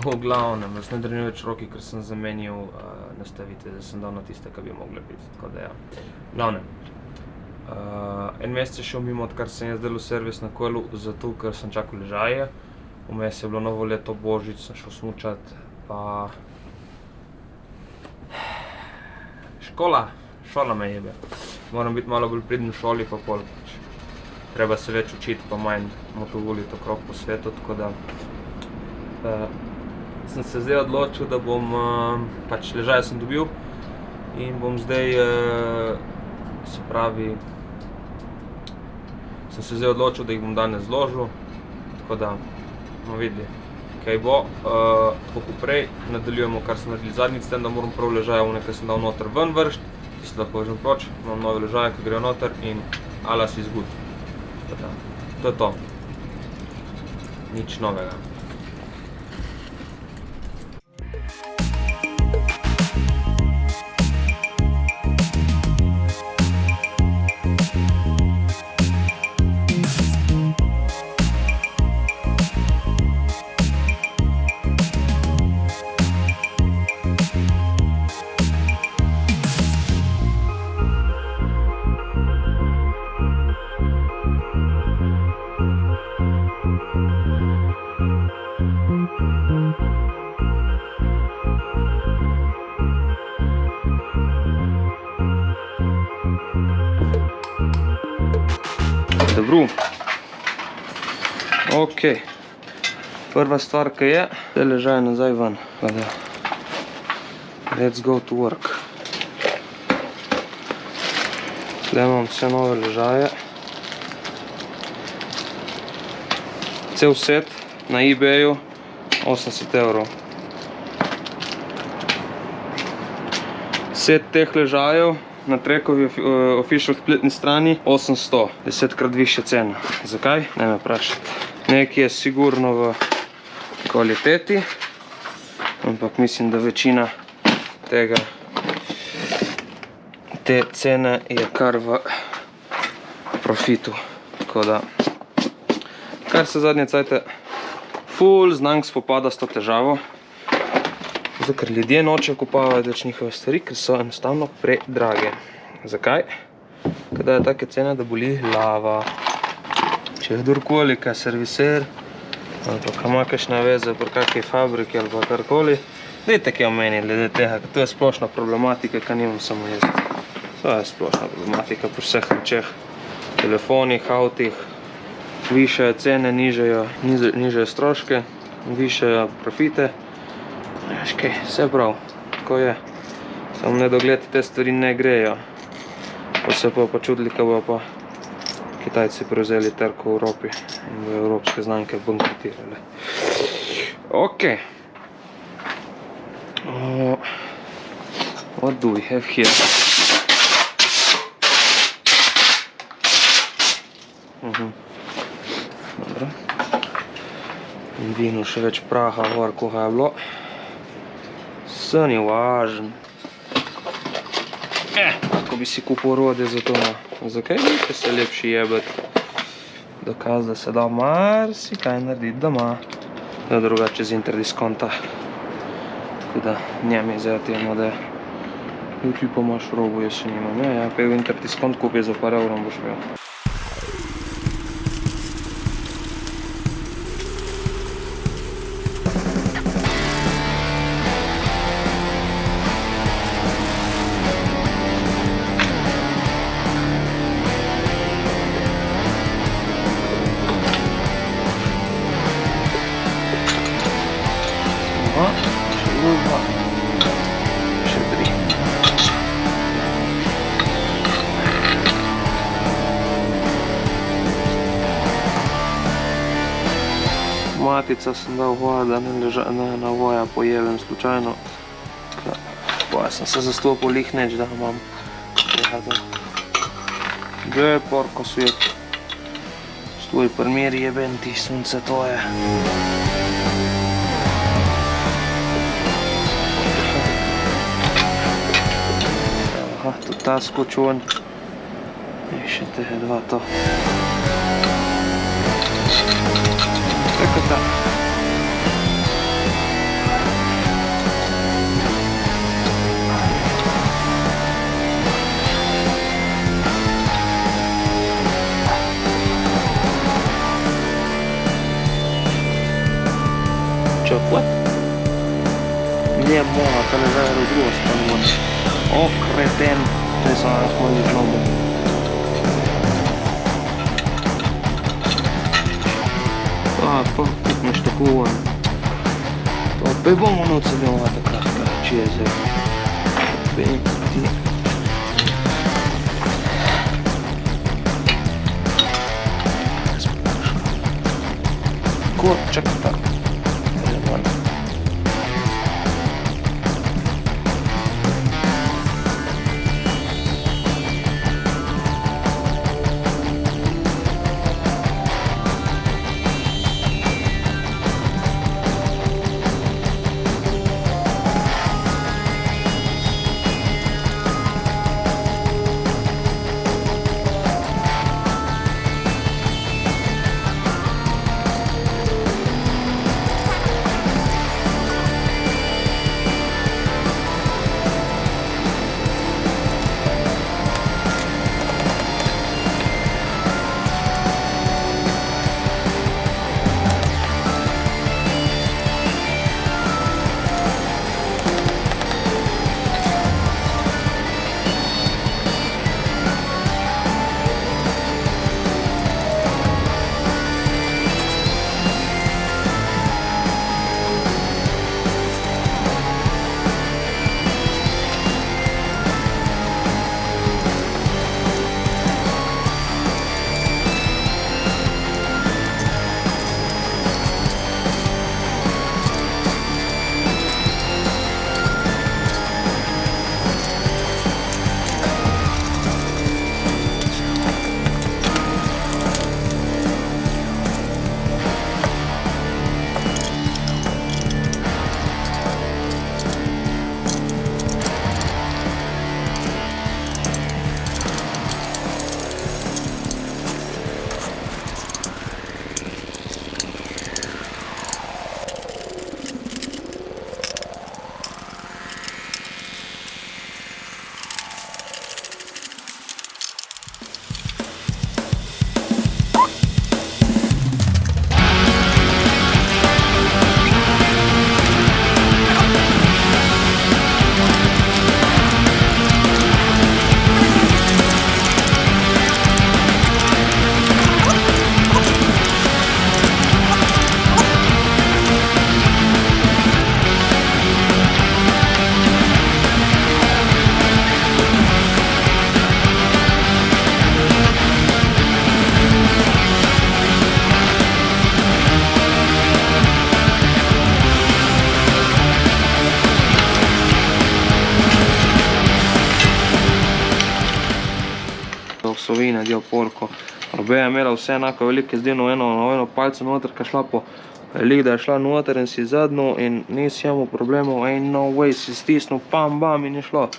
V glavnem, jaz ne držim več roki, ker sem zamenjal nastavitve, da sem dal na tiste, ki bi mogle biti, tako da ja. V glavnem, en mesec je šel mimo, odkar sem jaz delal servis na kolu, zato ker sem čakal ležaje. Vmes je bilo novo leto, božič, sem šel smučat, pa šola me jebe. Moram biti malo bolj priden v šoli, pa pol pač. Treba se več učiti, pa manj motovuliti okrog po svetu, tako da sem se zdaj odločil, da bom, pač ležaje sem dobil in bom zdaj, se pravi, sem se zdaj odločil, da jih bom danes zložil, tako da bomo videli, kaj bo. Tako kot prej, nadaljujemo, kar smo naredili zadnjič, s tem, da moram prav ležaje, nekaj sem dal noter ven vršt, tisto lahko vržem proč, imam nove ležaje, ki grejo noter in alas is good. To je to. Nič novega. Dobro. Ok. Prva stvar, ki je, te ležaje nazaj ven. Let's go to work. Tle imam vse nove ležaje. Cel set na eBayu 80 €. Set teh ležajev na Trekovi official spletni strani 800, 10krat višja cena. Zakaj? Ne me vprašati. Nekaj je sigurno v kvaliteti, ampak mislim, da večina te cene je kar v profitu. Tako da, kar se zadnje cajte ful znank spopada s to težavo, zato ker ljudje nočejo kupavati več njihove stvari, ker so enostavno predrage. Zakaj? Ker dajo take cene, da boli glava. Če je kdorkoli, kaj serviser, ali pa kaj ima kakšne veze pri kakej fabriki ali pa karkoli, dajte kaj omeni glede tega, ker to je splošna problematika, kaj nimam samo jaz. To je splošna problematika pri vseh rečeh, telefonih, avtih, višajo cene, nižajo stroške, višajo profite. Veš kaj, vse prav, tako je. Samo nedogled te stvari ne grejo. Pa se pa čudili, kaj bojo pa Kitajci prevzeli trg v Evropi in v evropske znamke bankrotirale. Ok. What do we have here? Dobro. In vinu še več praha gor, koga je bilo. Saj ni važen. Kako bi si kupil orodje za to, no. Zakaj bi se lepši jebet? Dokaz, da se da marsikaj narediti doma. Da drugače z interdiskonta. Tako da njem izjeti eno, da ti pa imaš robo, jaz še nimam. Ja, pa je interdiskont kupi za par €, boš imel. Še 3. Matica sem dal voda, ne navoja pojevem slučajno. Pa sem se zastopil lih neč, da imam Gdje, porko svet. Stoj primeri jeben ti, sunce tvoje. Aha, tudi ta skoč ven. In še te dva to. Tako ta. Čo, what? Nije moja, to ne zdaj v drugo stran. O, kreten. Zdaj sem nas moj zlobo. Pa, tukneš tako on. To pa bomo noce deloma takrat, če je zdaj. Bem ti. Kot, čakaj tako. Sovina, del porko. Obeja imela vse enako velike zdeno eno palco noter, ka šla po lik, da je šla noter in si zadnjo in nisi imel problemov, ain't no way, si stisnil, pam, bam in je šlo.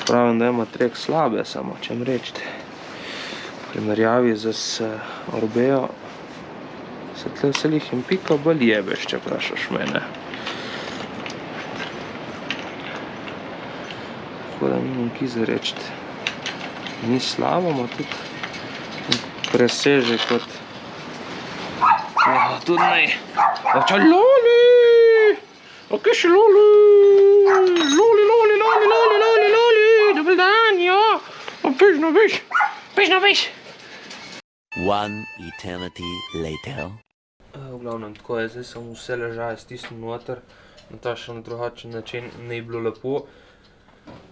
Pravim, da ima trek slabe, samo čem rečete. V primerjavi z Orbejo se tle vselih in pika bolj jebeš, če vprašaš mene. Tako da nimam ki za rečete. Ni slabo, ima tudi preseže kot tudi ne. Oča loli! Ok, še loli! Loli, loli, loli, loli, loli, loli! Dobar dan, ja! Bežno, bež! Bežno, bež! One eternity later. V glavnem, tako je, zdaj sem vse ležaje stisnil noter, na ta še na drugačen način ne bi bilo lepo.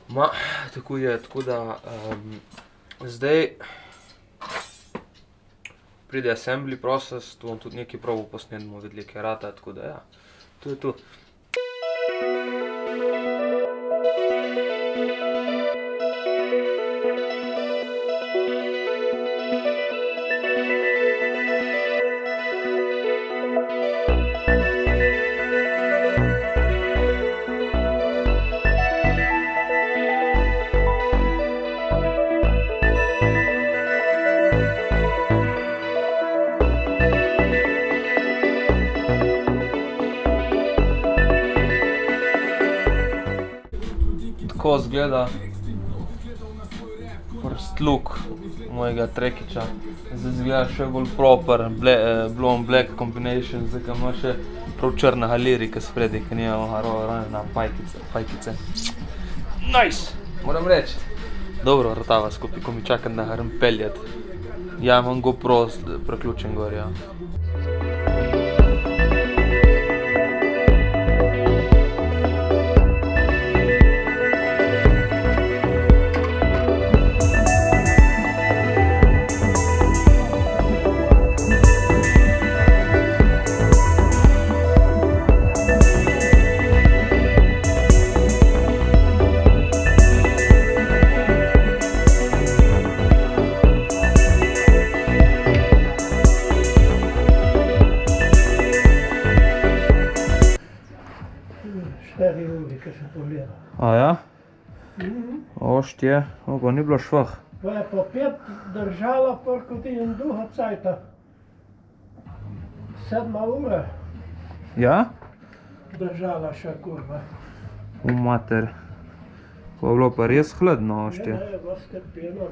Ma, tako je, tako da zdaj pride assembly process, tu bom tudi nekaj probal posnet, bomo videli, kaj rata, tako da ja, to je to. Tako zgleda prstluk mojega trekiča. Zdaj izgleda še bolj proper, blue and black combination, zdaj ka ima še prav črnega lirika spredi, ki nije na pajkice. Nice! Moram reči. Dobro vrtava skupaj, ko mi čakam, da grem peljat. Ja, imam GoPro preključen gor, ja. A ja? Oštje, pa ni bilo švah. Pa je po 5 držala proti in druga cajta. 7 ura Ja? držala še kurva. U mater. Pa je bilo pa res hladno, oštje. Ne, vas trpeno.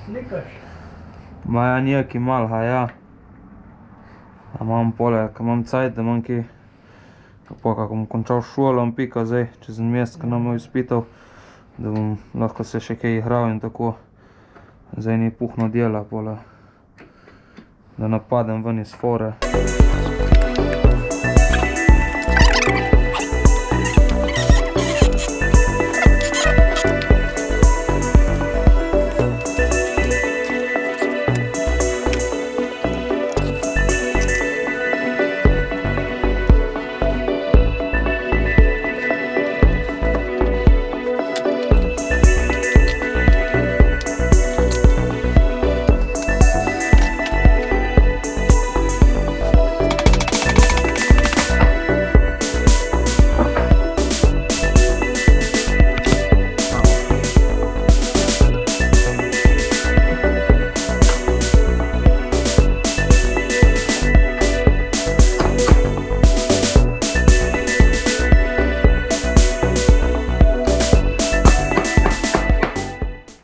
Slikaš? Ma ja, nijaki mal, ja. A imam pole, ko imam cajt, da imam kaj. Pa kako bom končal šolo, bom pika zdaj, čez en mesec, ko nam je izpital, da bom lahko se še kaj igral in tako. Zdaj ni puhno dela, pole. Da napadem ven iz fore.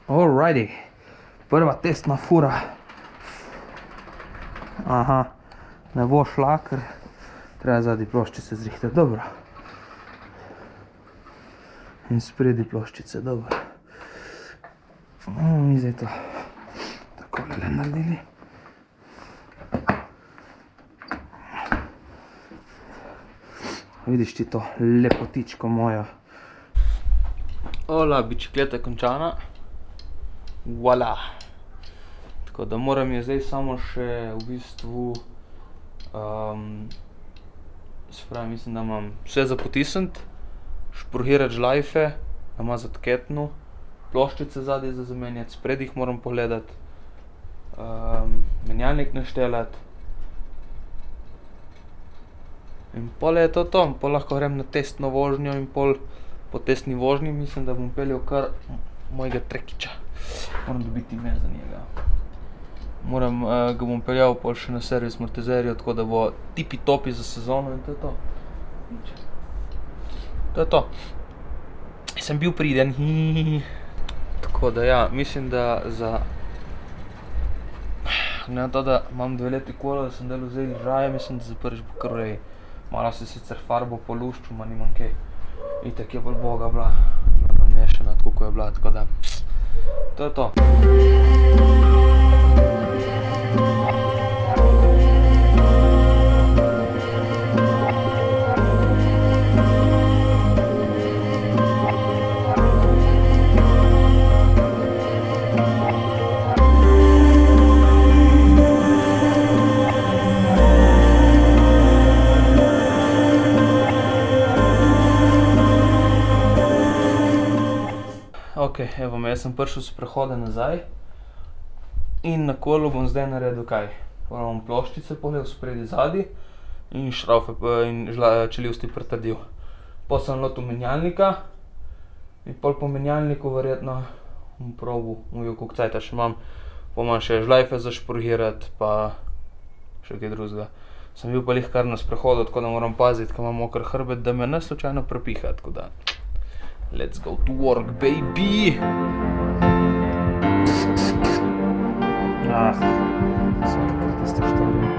Alrighty, prva testna fura. Aha, ne bo šla, ker treba zadnji ploščice zrihtati, dobro. In spredi ploščice, dobro. Mi zdaj to takole le naredili. Vidiš ti to lepotičko mojo. Ola, bicikleta končana. Voila! Tako da moram je zdaj samo še v bistvu, se pravi, mislim, da imam vse za potisniti, špruhirati žlajfe, namazati ketno, ploščice zadaj za zamenjati, spred jih moram pogledati, menjalnik naštelati. In pol je to, pol lahko grem na testno vožnjo in pol po testni vožnji mislim, da bom peljal kar mojega trekiča. Moram dobiti ime za njega. Ga bom peljal pol še na servis Mortizerijo, tako da bo tipi-topi za sezono in to je to. To je to. Sem bil priden. Tako da ja, mislim, da za... Ne to, da imam 2 leti kola, da sem delal zdaj žaje, mislim, da za prvič bo kar v redu. Malo se sicer farbo poluščil, ma nimam kaj. Itak je bolj boga bila, namešana, tako ko je bila, tako da... To je to. Ok, evo me, jaz sem prišel s prehoda nazaj in na kolu bom zdaj naredil kaj? Prvo bom ploščice pogledal spredi zadaj in šraufe in čeljivsti pritrdil. Pol sem lotil menjalnika in pol po menjalniku verjetno bom probal, koliko cajta še imam, imam še žlajfe za špurgirati, pa še kaj drugega. Sem bil pa lih kar na sprehodu, tako da moram paziti, ko imam moker hrbet, da me ne slučajno prepiha, tako da let's go to work, baby! So takrat tiste štorije.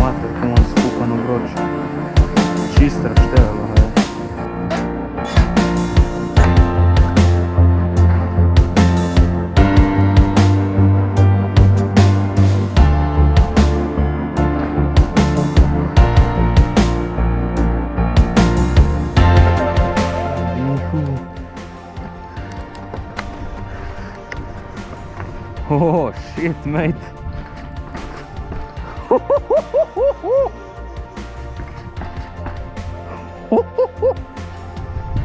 Mater, ko imam skupan obroč. Čisto razštevalo ga je. Oh, shit, mate.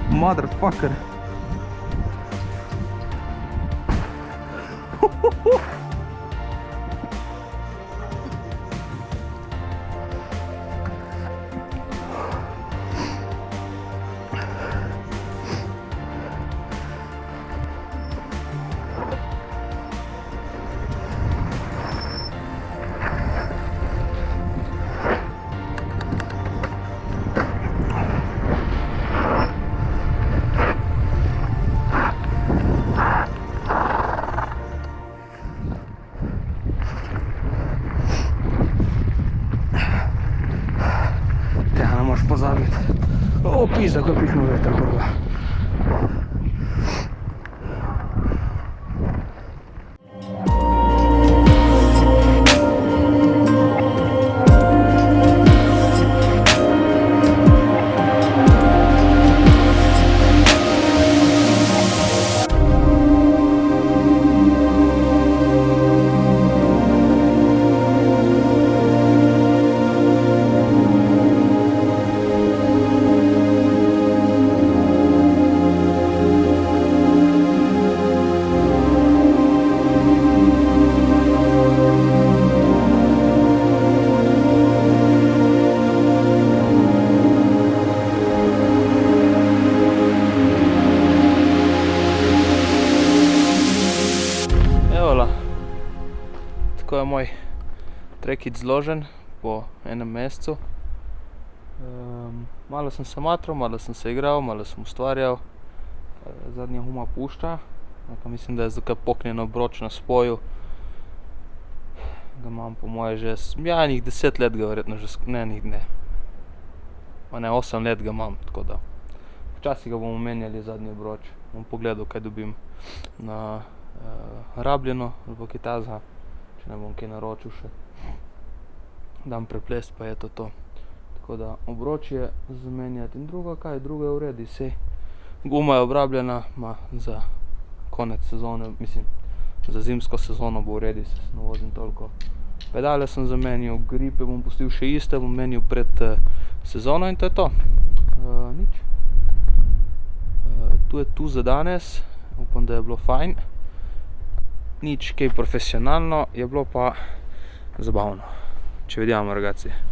Motherfucker. Pozabiti. O, pizda, ko je pihnul veter, kurva. Tako je moj trekic zložen po enem mesecu. Malo sem se matral, malo sem se igral, malo sem ustvarjal. Zadnja guma pušča. Mislim, da je zdaj poknjen obroč na spoju. Ga imam po moje že, ja, enih 10 let ga verjetno že, ne. 8 let ga imam, tako da. Včasih ga bomo menjali zadnji obroč. Bom pogledal, kaj dobim na rabljeno ali pa kaj takega. Če ne bom kaj naročil še. Dam preplest, pa je to. Tako da obroč je zamenjati in druga je v redu, sej. Guma je obrabljena, za konec sezone, mislim, za zimsko sezono bo v redu, se ne vozim toliko. Pedale sem zamenjal, gripe bom pustil še iste, bom menil pred sezono in to je to. Nič. Tu je tu za danes, upam, da je bilo fajn. Nič kaj profesionalno, je bilo pa zabavno. Ci vediamo ragazzi.